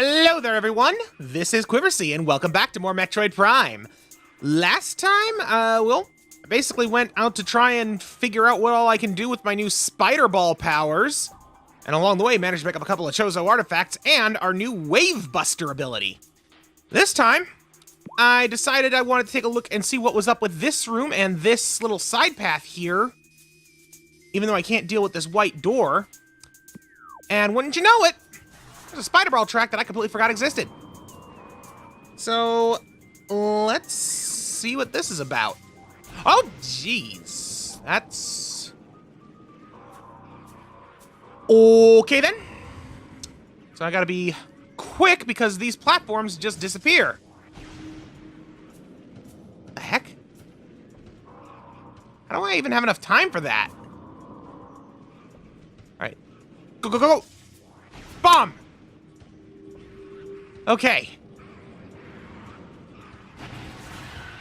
Hello there, everyone! This is Quiversee, and welcome back to more Metroid Prime. Last time, I basically went out to try and figure out what all I can do with my new Spider Ball powers, and along the way managed to pick up a couple of Chozo artifacts and our new Wave Buster ability. This time, I decided I wanted to take a look and see what was up with this room and this little side path here, even though I can't deal with this white door. And wouldn't you know it, there's a Spider Ball track that I completely forgot existed. So, let's see what this is about. Oh, jeez. That's... okay, then. So I gotta be quick because these platforms just disappear. The heck? How do I even have enough time for that? Alright. Go, go, go, go! Bomb! Okay.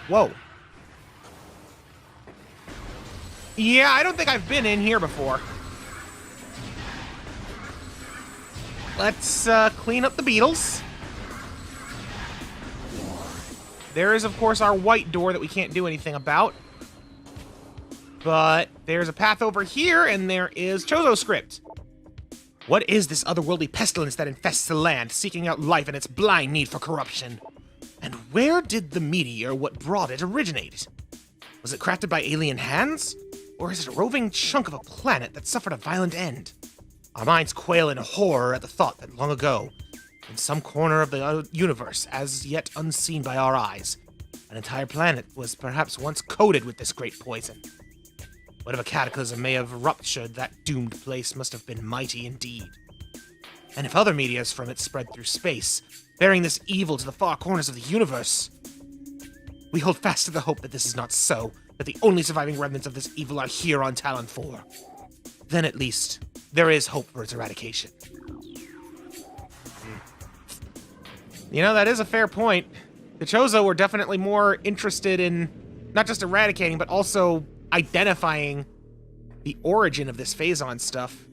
Whoa. Yeah, I don't think I've been in here before. Let's clean up the beetles. There is, of course, our white door that we can't do anything about. But there's a path over here, and there is Chozo script. What is this otherworldly pestilence that infests the land, seeking out life in its blind need for corruption? And where did the meteor, what brought it, originate? Was it crafted by alien hands? Or is it a roving chunk of a planet that suffered a violent end? Our minds quail in horror at the thought that long ago, in some corner of the universe, as yet unseen by our eyes, an entire planet was perhaps once coated with this great poison. Whatever cataclysm may have ruptured that doomed place must have been mighty indeed. And if other meteors from it spread through space, bearing this evil to the far corners of the universe, we hold fast to the hope that this is not so, that the only surviving remnants of this evil are here on Talon 4. Then at least, there is hope for its eradication. You know, that is a fair point. The Chozo were definitely more interested in not just eradicating, but also identifying the origin of this Phazon stuff.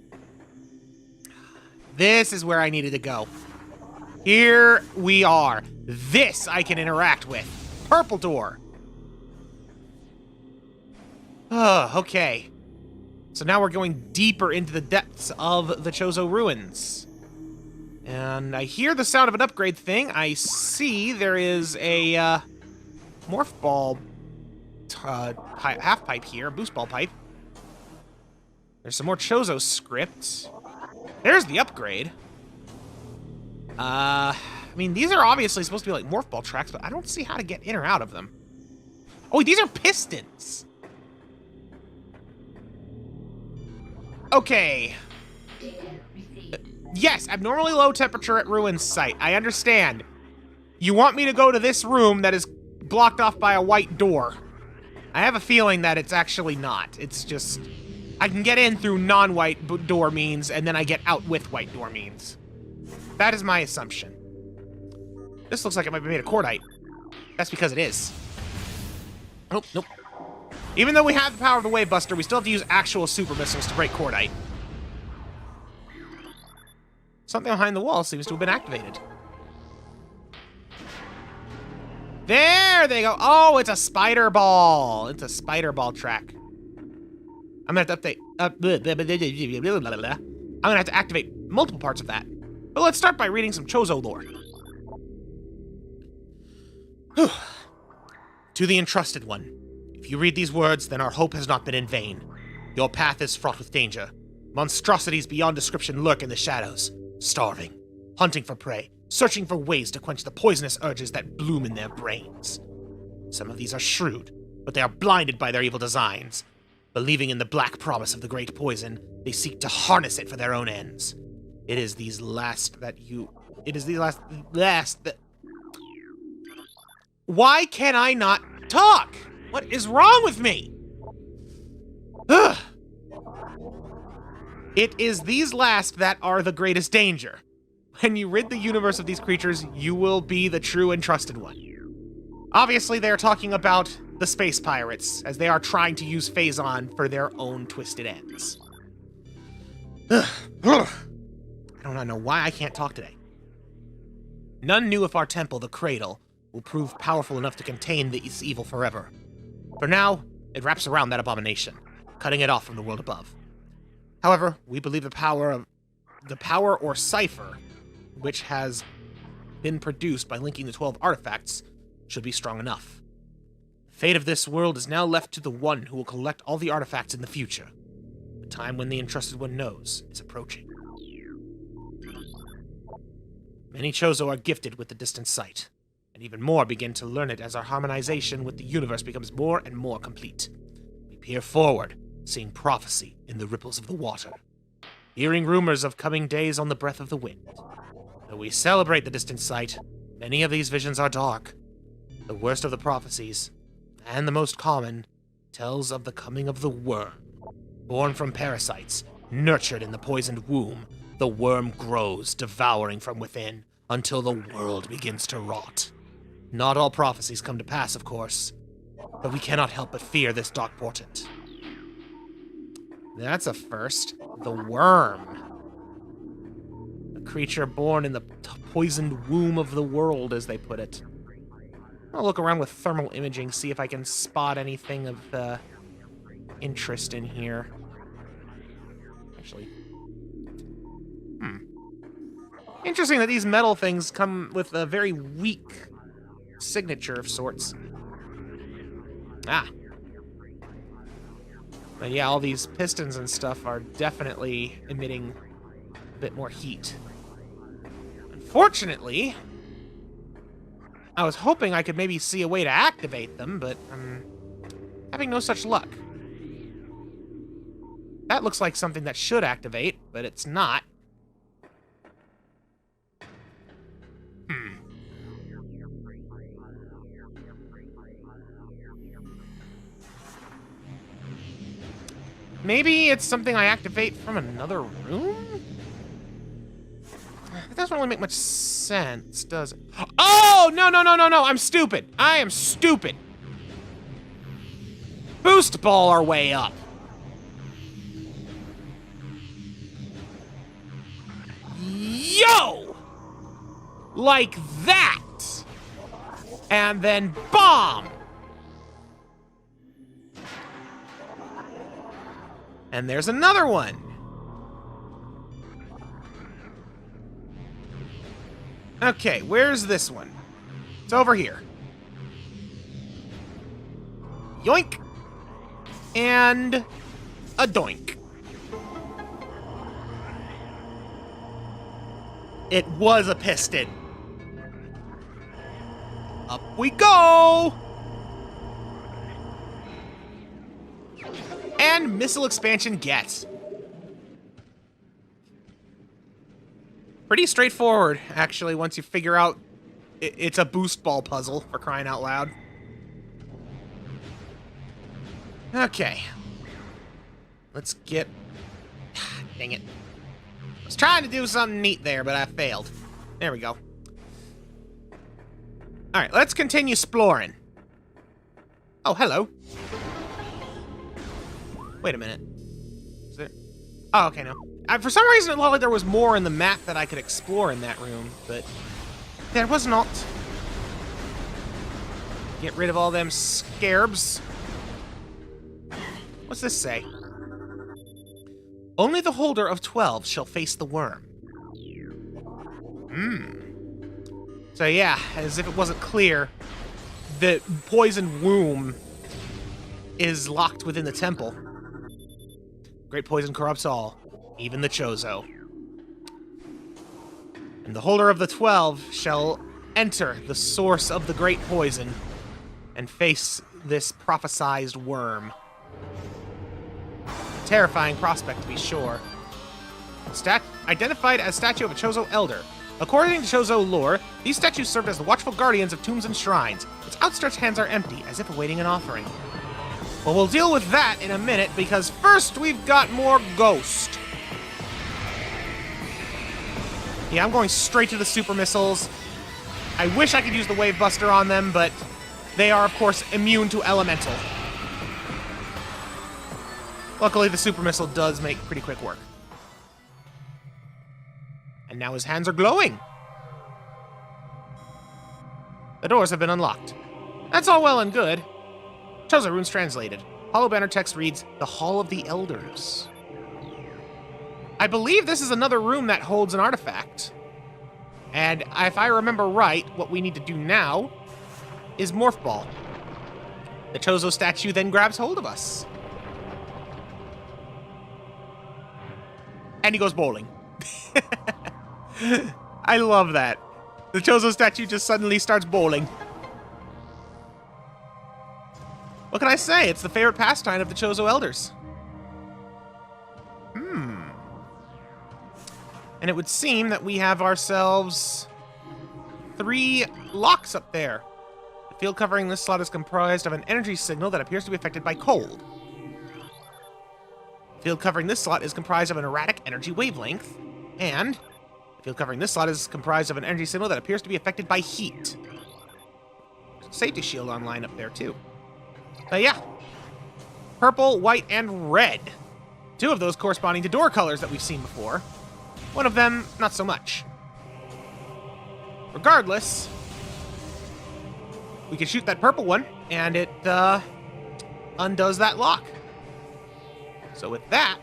This is where I needed to go. Here we are. This I can interact with. Purple door. Oh, okay. So now we're going deeper into the depths of the Chozo ruins. And I hear the sound of an upgrade thing. I see there is a morph ball half pipe here, a boost ball pipe. There's some more Chozo script. There's the upgrade. I mean, these are obviously supposed to be like morph ball tracks, but I don't see how to get in or out of them. Oh, these are pistons. Okay. Yes, abnormally low temperature at ruins site. I understand. You want me to go to this room that is blocked off by a white door. I have a feeling that it's actually not. It's just, I can get in through non-white door means, and then I get out with white door means. That is my assumption. This looks like it might be made of cordite. That's because it is. Nope, nope. Even though we have the power of the Wave Buster, we still have to use actual super missiles to break cordite. Something behind the wall seems to have been activated. There they go. Oh, it's a spider ball. It's a spider ball track. I'm gonna have to update. I'm gonna have to activate multiple parts of that. But let's start by reading some Chozo lore. To the Entrusted One. If you read these words, then our hope has not been in vain. Your path is fraught with danger. Monstrosities beyond description lurk in the shadows, starving, hunting for prey, searching for ways to quench the poisonous urges that bloom in their brains. Some of these are shrewd, but they are blinded by their evil designs. Believing in the black promise of the great poison, they seek to harness it for their own ends. It is these last that... Why can I not talk? What is wrong with me? Ugh. It is these last that are the greatest danger. When you rid the universe of these creatures, you will be the true and trusted one. Obviously, they are talking about the space pirates, as they are trying to use Phazon for their own twisted ends. Ugh. I don't know why I can't talk today. None knew if our temple, the Cradle, will prove powerful enough to contain this evil forever. For now, it wraps around that abomination, cutting it off from the world above. However, we believe the power or cipher, which has been produced by linking the 12 artifacts, should be strong enough. The fate of this world is now left to the one who will collect all the artifacts in the future. The time when the Entrusted One knows is approaching. Many Chozo are gifted with the distant sight, and even more begin to learn it as our harmonization with the universe becomes more and more complete. We peer forward, seeing prophecy in the ripples of the water, hearing rumors of coming days on the breath of the wind. Though we celebrate the distant sight, many of these visions are dark. The worst of the prophecies, and the most common, tells of the coming of the worm. Born from parasites, nurtured in the poisoned womb, the worm grows, devouring from within, until the world begins to rot. Not all prophecies come to pass, of course, but we cannot help but fear this dark portent. That's a first. The worm. A creature born in the poisoned womb of the world, as they put it. I'll look around with thermal imaging, see if I can spot anything of interest in here. Actually. Interesting that these metal things come with a very weak signature of sorts. Ah. But yeah, all these pistons and stuff are definitely emitting a bit more heat. Unfortunately, I was hoping I could maybe see a way to activate them, but I'm having no such luck. That looks like something that should activate, but it's not. Maybe it's something I activate from another room? It doesn't really make much sense, does it? Oh! No, no, no, no, no! I'm stupid! I am stupid! Boost ball our way up! Yo! Like that! And then bomb! And there's another one. Okay, where's this one? It's over here. Yoink. And a doink. It was a piston. Up we go! And missile expansion gets. Pretty straightforward, actually, once you figure out it's a boost ball puzzle, for crying out loud. Okay. Let's get... Dang it. I was trying to do something neat there, but I failed. There we go. Alright, let's continue exploring. Oh, hello. Wait a minute. Is there... Oh, okay, no. For some reason, it looked like there was more in the map that I could explore in that room, but there was not. Get rid of all them scarabs. What's this say? Only the holder of 12 shall face the worm. So yeah, as if it wasn't clear, the poisoned womb is locked within the temple. Great poison corrupts all, even the Chozo. And the holder of the 12 shall enter the source of the great poison and face this prophesized worm. A terrifying prospect, to be sure. Identified as statue of a Chozo elder. According to Chozo lore, these statues served as the watchful guardians of tombs and shrines. Its outstretched hands are empty, as if awaiting an offering. Well, we'll deal with that in a minute, because first we've got more ghost. Yeah, I'm going straight to the super missiles. I wish I could use the Wave Buster on them, but they are, of course, immune to elemental. Luckily, the super missile does make pretty quick work. And now his hands are glowing. The doors have been unlocked. That's all well and good. Chozo runes translated. Hollow banner text reads, "The Hall of the Elders." I believe this is another room that holds an artifact. And if I remember right, what we need to do now is Morph Ball. The Chozo statue then grabs hold of us. And he goes bowling. I love that. The Chozo statue just suddenly starts bowling. What can I say? It's the favorite pastime of the Chozo Elders. And it would seem that we have ourselves 3 locks up there. The field covering this slot is comprised of an energy signal that appears to be affected by cold. The field covering this slot is comprised of an erratic energy wavelength. And the field covering this slot is comprised of an energy signal that appears to be affected by heat. Safety shield online up there, too. But yeah. Purple, white, and red. 2 of those corresponding to door colors that we've seen before. One of them, not so much. Regardless, we can shoot that purple one, and it undoes that lock. So with that,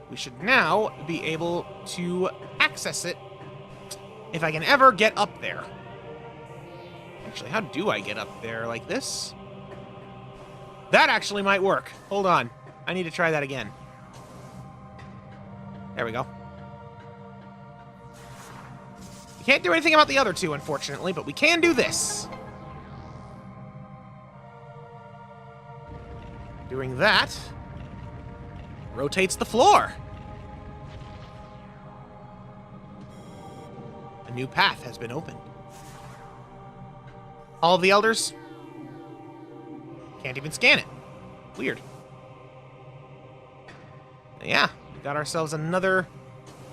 we should now be able to access it if I can ever get up there. Actually, how do I get up there? Like this? That actually might work. Hold on. I need to try that again. There we go. We can't do anything about the other 2, unfortunately, but we can do this. Doing that rotates the floor. A new path has been opened. All of the elders can't even scan it. Weird. Yeah, we got ourselves another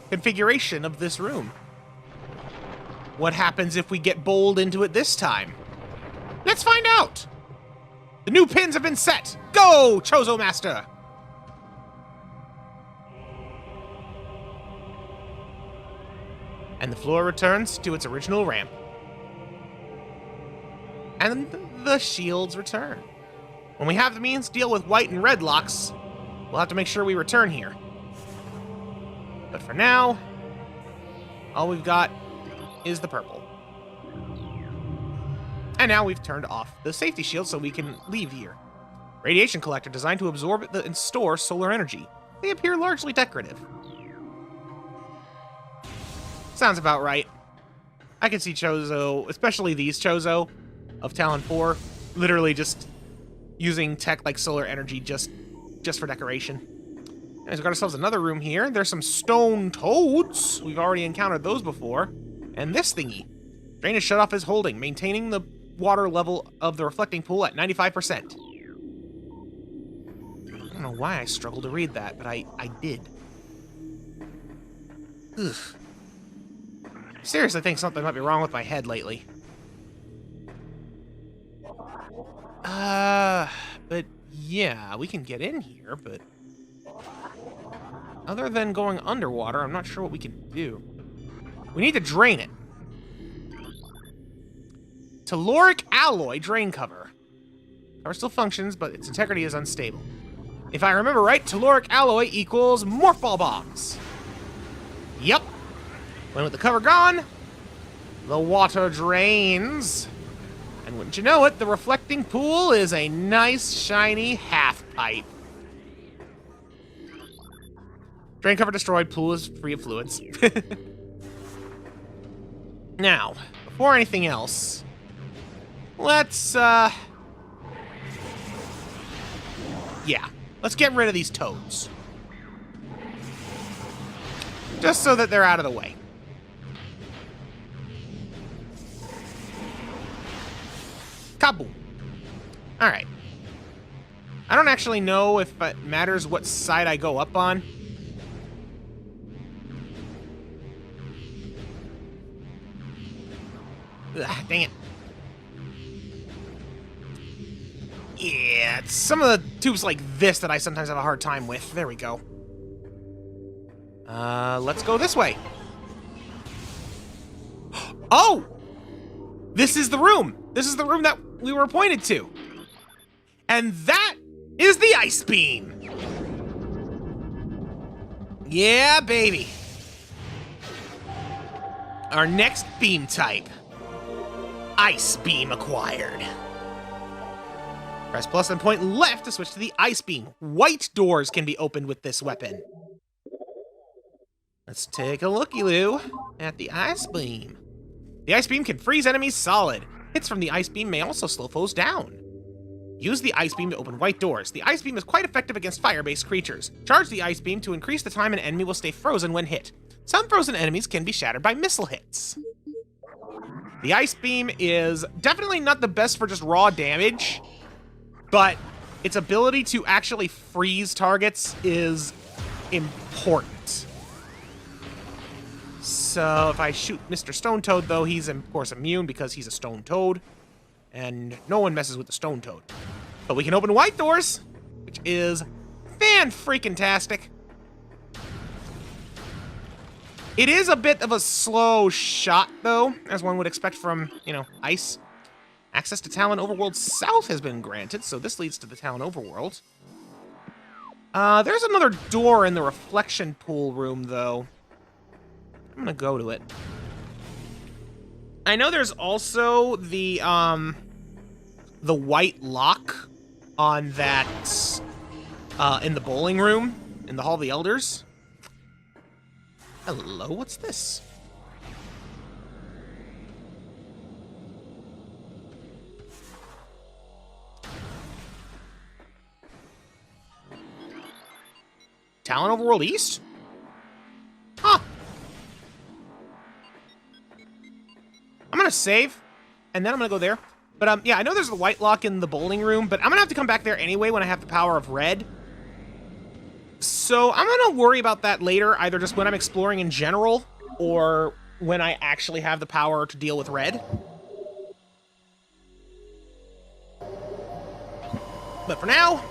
configuration of this room. What happens if we get bowled into it this time? Let's find out! The new pins have been set! Go, Chozo Master! And the floor returns to its original ramp. And the shields return. When we have the means to deal with white and red locks, we'll have to make sure we return here. But for now, all we've got is the purple. And now we've turned off the safety shield so we can leave here. Radiation collector designed to absorb and store solar energy. They appear largely decorative. Sounds about right. I can see Chozo, especially these Chozo of Talon 4, literally just using tech like solar energy just for decoration. And we've got ourselves another room here. There's some stone toads. We've already encountered those before. And this thingy. Drain is shut off as holding, maintaining the water level of the reflecting pool at 95%. I don't know why I struggled to read that, but I did. Ugh. I seriously think something might be wrong with my head lately. But yeah, we can get in here, but other than going underwater, I'm not sure what we can do. We need to drain it. Telluric alloy drain cover. Cover still functions, but its integrity is unstable. If I remember right, telluric alloy equals morph ball bombs. Yep. When with the cover gone, the water drains. And wouldn't you know it, the reflecting pool is a nice, shiny half pipe. Drain cover destroyed, pool is free of fluids. Now, before anything else, let's get rid of these toads. Just so that they're out of the way. Kaboom. Alright. I don't actually know if it matters what side I go up on. Ugh, dang it. Yeah, it's some of the tubes like this that I sometimes have a hard time with. There we go. Let's go this way. Oh! This is the room. This is the room that we were pointed to. And that is the ice beam. Yeah, baby. Our next beam type. Ice beam acquired. Press plus and point left to switch to the ice beam. White doors can be opened with this weapon. Let's take a looky-loo at the ice beam. The ice beam can freeze enemies solid. Hits from the ice beam may also slow foes down. Use the ice beam to open white doors. The ice beam is quite effective against fire-based creatures. Charge the ice beam to increase the time an enemy will stay frozen when hit. Some frozen enemies can be shattered by missile hits. The ice beam is definitely not the best for just raw damage, but its ability to actually freeze targets is important. So if I shoot Mr. Stone Toad, though, he's of course immune because he's a Stone Toad, and no one messes with the Stone Toad. But we can open white doors, which is fan-freaking-tastic. It is a bit of a slow shot, though, as one would expect from, you know, ice. Access to Talon Overworld South has been granted, so this leads to the Talon Overworld. There's another door in the reflection pool room, though. I'm gonna go to it. I know there's also the white lock on that, in the bowling room, in the Hall of the Elders. Hello, what's this? Talon Overworld East? Huh. I'm gonna save, and then I'm gonna go there. But, yeah, I know there's the white lock in the bowling room, but I'm gonna have to come back there anyway when I have the power of red. So I'm gonna worry about that later, either just when I'm exploring in general, or when I actually have the power to deal with red. But for now,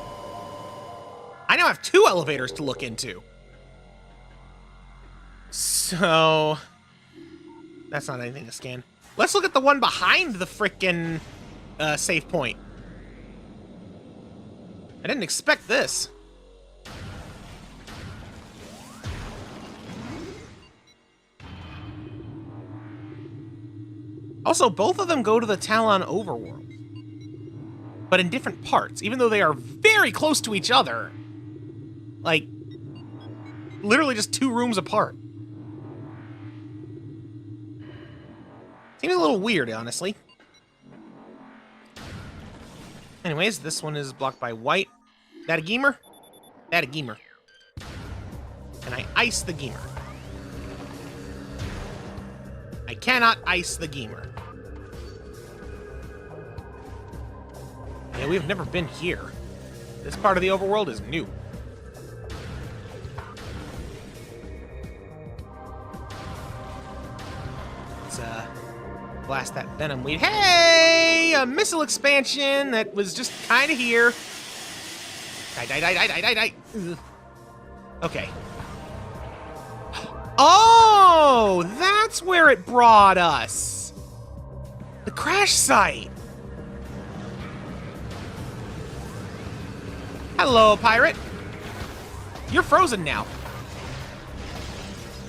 I now have 2 elevators to look into. So that's not anything to scan. Let's look at the one behind the frickin' save point. I didn't expect this. Also, both of them go to the Talon Overworld, but in different parts, even though they are very close to each other. Like, literally just 2 rooms apart. Seems a little weird, honestly. Anyways, this one is blocked by white. That a gamer? That a gamer. And I ice the gamer. I cannot ice the gamer. Yeah, we've never been here. This part of the overworld is new. Let's blast that venom weed. Hey! A missile expansion that was just kind of here. Die. Ugh. Okay. Oh, that's where it brought us. The crash site. Hello, pirate. You're frozen now.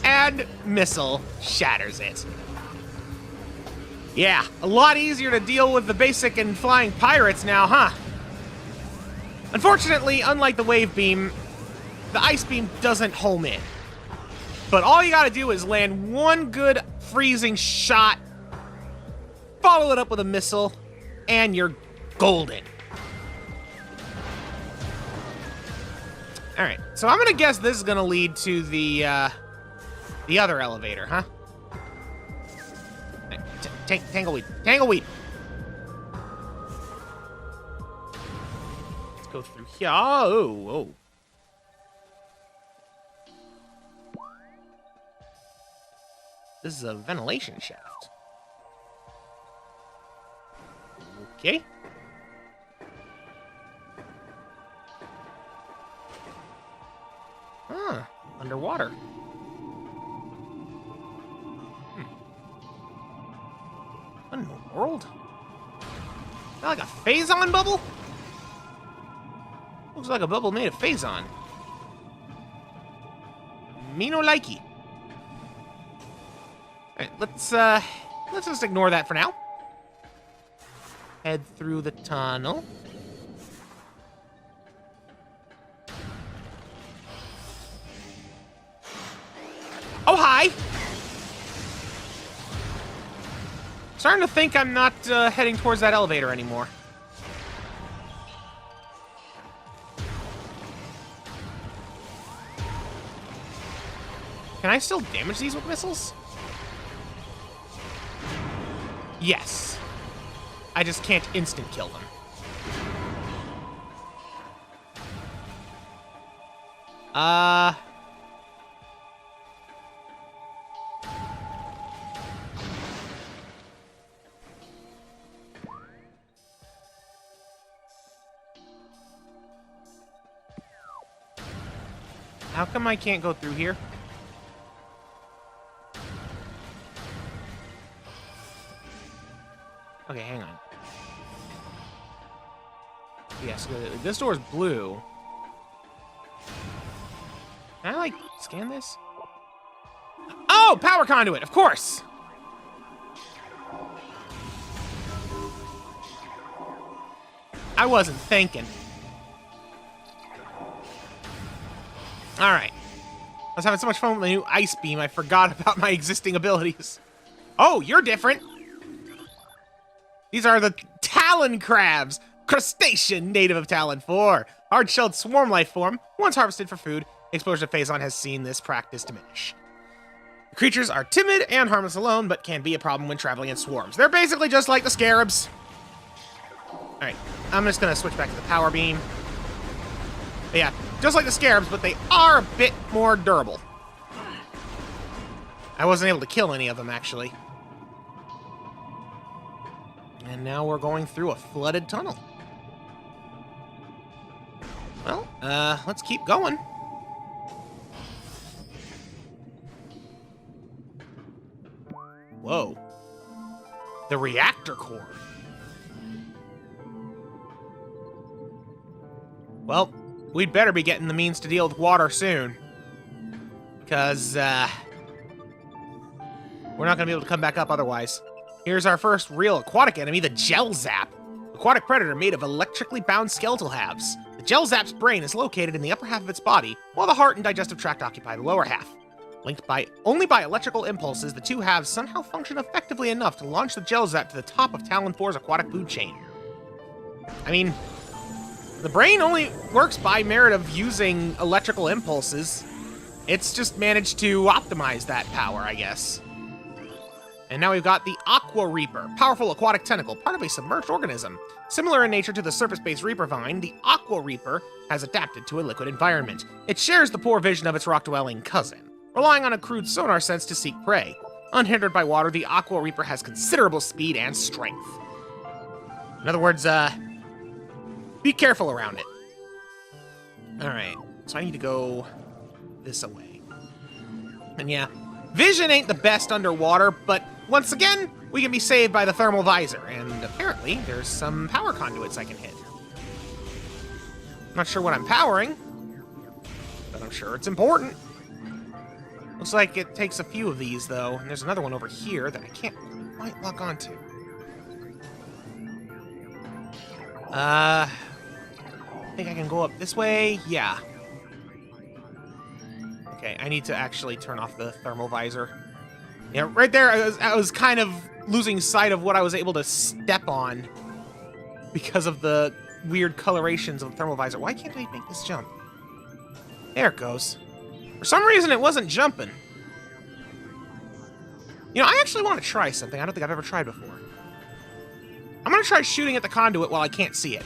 And missile shatters it. Yeah, a lot easier to deal with the basic and flying pirates now, huh? Unfortunately, unlike the wave beam, the ice beam doesn't home in. But all you gotta do is land one good freezing shot, follow it up with a missile, and you're golden. Alright, so I'm gonna guess this is gonna lead to the other elevator, huh? Tangleweed. Tangleweed! Let's go through here. Oh. This is a ventilation shaft. Okay. Huh. Underwater. What in the world? Is that like a phazon bubble? Looks like a bubble made of phazon. Me no likey. Alright, let's just ignore that for now. Head through the tunnel. Oh, hi! Starting to think I'm not heading towards that elevator anymore. Can I still damage these with missiles? Yes. I just can't instant kill them. How come I can't go through here? Okay, hang on. Yes, this door is blue. Can I, like, scan this? Oh, power conduit, of course! I wasn't thinking. Alright. I was having so much fun with my new ice beam, I forgot about my existing abilities. Oh, you're different! These are the Talon crabs! Crustacean, native of Talon 4. Hard-shelled swarm life form. Once harvested for food, exposure to phazon has seen this practice diminish. The creatures are timid and harmless alone, but can be a problem when traveling in swarms. They're basically just like the scarabs. Alright, I'm just gonna switch back to the power beam. But yeah, just like the scarabs, but they are a bit more durable. I wasn't able to kill any of them, actually. And now we're going through a flooded tunnel. Well, let's keep going. Whoa. The reactor core. Well, we'd better be getting the means to deal with water soon. Because, we're not gonna be able to come back up otherwise. Here's our first real aquatic enemy, the Gel Zap. Aquatic predator made of electrically bound skeletal halves. The Gel Zap's brain is located in the upper half of its body, while the heart and digestive tract occupy the lower half. Linked only by electrical impulses, the two halves somehow function effectively enough to launch the Gel Zap to the top of Talon 4's aquatic food chain. I mean, the brain only works by merit of using electrical impulses. It's just managed to optimize that power, I guess. And now we've got the Aqua Reaper, powerful aquatic tentacle, part of a submerged organism. Similar in nature to the surface-based Reaper vine, the Aqua Reaper has adapted to a liquid environment. It shares the poor vision of its rock-dwelling cousin, relying on a crude sonar sense to seek prey. Unhindered by water, the Aqua Reaper has considerable speed and strength. In other words, be careful around it. Alright, so I need to go this way. And yeah, vision ain't the best underwater, but once again, we can be saved by the thermal visor, and apparently there's some power conduits I can hit. Not sure what I'm powering, but I'm sure it's important. Looks like it takes a few of these, though, and there's another one over here that I can't quite lock onto. I think I can go up this way? Yeah. Okay, I need to actually turn off the thermal visor. Yeah, right there, I was kind of losing sight of what I was able to step on because of the weird colorations of the thermal visor. Why can't I make this jump? There it goes. For some reason, it wasn't jumping. You know, I actually want to try something I don't think I've ever tried before. I'm going to try shooting at the conduit while I can't see it.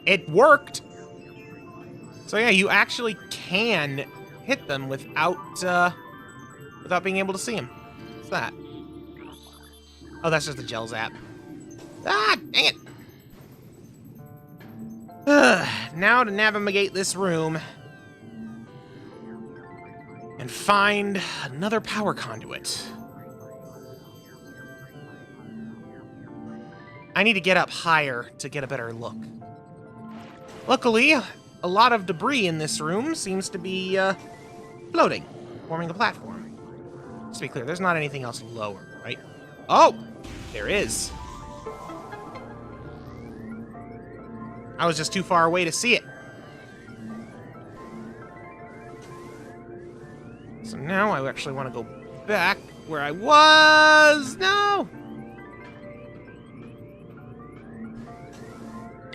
It worked! So yeah, you actually can hit them without being able to see them. What's that? Oh, that's just a Gel Zap. Ah, dang it! Now to navigate this room and find another power conduit. I need to get up higher to get a better look. Luckily, a lot of debris in this room seems to be floating, forming a platform. Let's be clear, there's not anything else lower, right? Oh, there is. I was just too far away to see it. So now I actually want to go back where I was. No!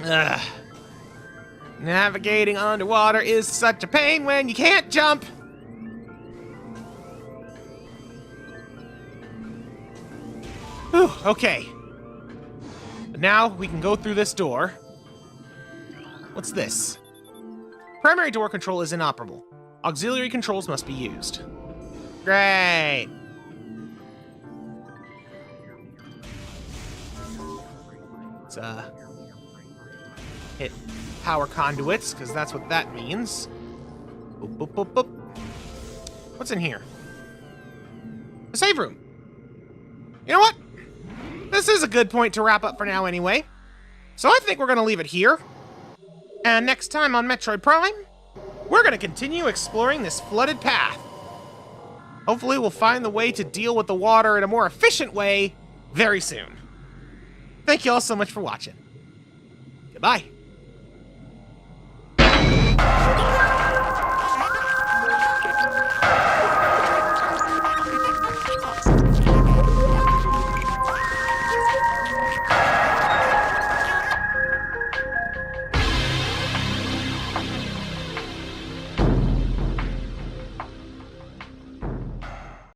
Ugh. Navigating underwater is such a pain when you can't jump. Whew, okay. But now we can go through this door. What's this? Primary door control is inoperable. Auxiliary controls must be used. Great. Let's hit power conduits, because that's what that means. Boop, boop, boop, boop. What's in here? The save room. You know what? This is a good point to wrap up for now anyway. So I think we're going to leave it here. And next time on Metroid Prime, we're going to continue exploring this flooded path. Hopefully we'll find the way to deal with the water in a more efficient way very soon. Thank you all so much for watching. Goodbye.